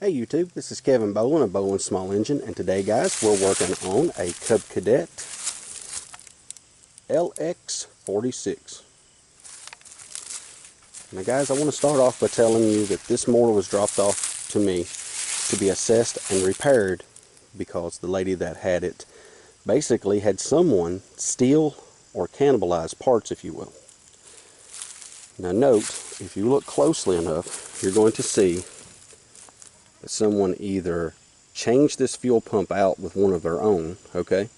Hey YouTube, this is Kevin Bolin of Bolin Small Engine, and today guys we're working on a Cub Cadet LX46. Now guys, I want to start off by telling you that this motor was dropped off to me to be assessed and repaired because the lady that had it basically had someone steal or cannibalize parts, if you will. Now note, if you look closely enough, you're going to see that someone either changed this fuel pump out with one of their own, okay,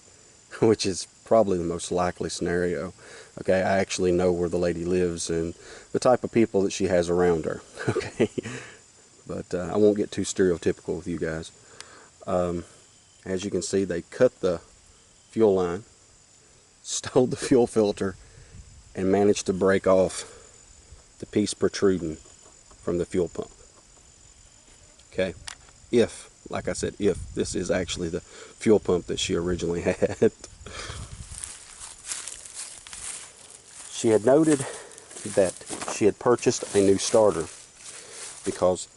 which is probably the most likely scenario. Okay, I actually know where the lady lives and the type of people that she has around her, okay, but I won't get too stereotypical with you guys. As you can see, they cut the fuel line, stole the fuel filter, and managed to break off the piece protruding from the fuel pump. Okay, if, like I said, if this is actually the fuel pump that she originally had. She had noted that she had purchased a new starter because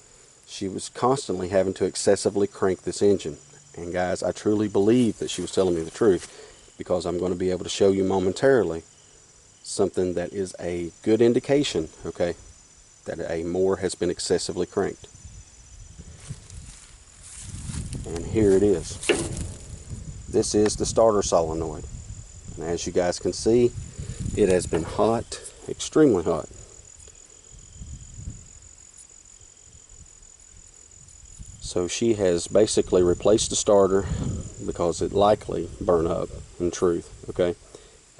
she was constantly having to excessively crank this engine. And guys, I truly believe that she was telling me the truth, because I'm going to be able to show you momentarily something that is a good indication, okay, that a motor has been excessively cranked. And here it is. This is the starter solenoid. And as you guys can see, it has been hot, extremely hot. So she has basically replaced the starter because it likely burned up, in truth, okay?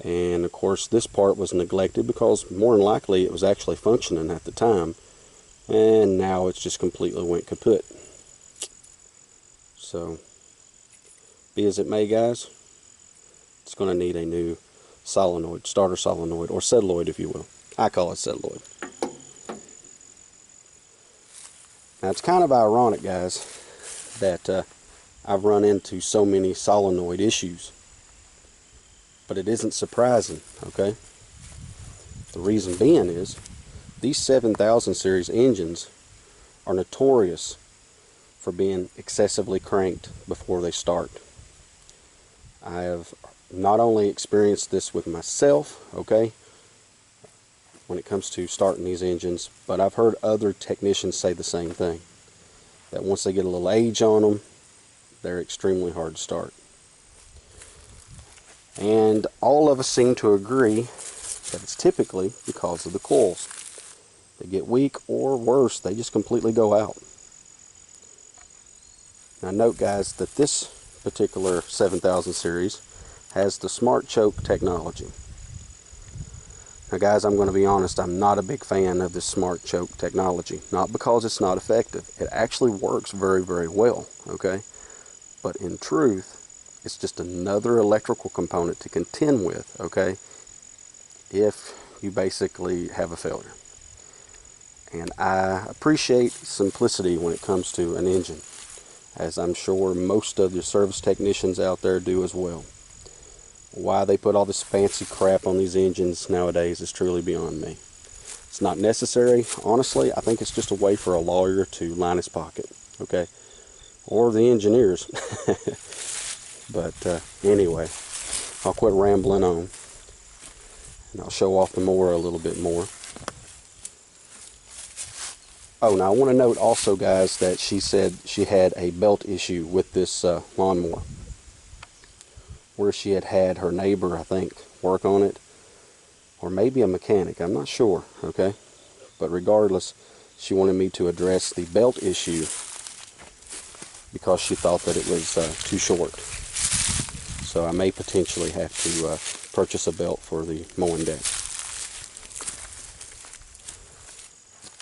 And of course this part was neglected because more than likely it was actually functioning at the time, and now it's just completely went kaput. So, be as it may guys, it's going to need a new solenoid, starter solenoid, or celluloid if you will. I call it celluloid. Now it's kind of ironic guys that I've run into so many solenoid issues, but it isn't surprising, okay? The reason being is these 7000 series engines are notorious for being excessively cranked before they start. I have not only experienced this with myself, okay, when it comes to starting these engines, but I've heard other technicians say the same thing, that once they get a little age on them, they're extremely hard to start. And all of us seem to agree that it's typically because of the coils. They get weak, or worse, they just completely go out. Now note guys that this particular 7000 series has the smart choke technology. Now guys, I'm going to be honest, I'm not a big fan of this smart choke technology. Not because it's not effective. It actually works very, very well, okay? But in truth, it's just another electrical component to contend with, okay, if you basically have a failure. And I appreciate simplicity when it comes to an engine, as I'm sure most of the service technicians out there do as well. Why they put all this fancy crap on these engines nowadays is truly beyond me. It's not necessary, honestly. I think it's just a way for a lawyer to line his pocket, okay? Or the engineers. But anyway, I'll quit rambling on, and I'll show off the mower a little bit more. Oh, now I want to note also guys that she said she had a belt issue with this lawnmower, where she had her neighbor, I think, work on it, or maybe a mechanic, I'm not sure, okay? But regardless, she wanted me to address the belt issue because she thought that it was too short. So I may potentially have to purchase a belt for the mowing deck.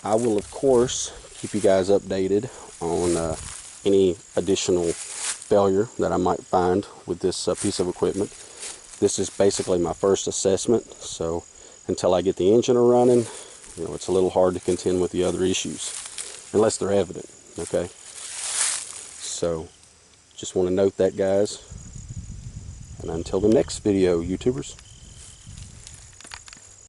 I will, of course, keep you guys updated on any additional failure that I might find with this piece of equipment. This is basically my first assessment, so until I get the engine running, you know, it's a little hard to contend with the other issues, unless they're evident, okay? So, just want to note that, guys. And until the next video, YouTubers.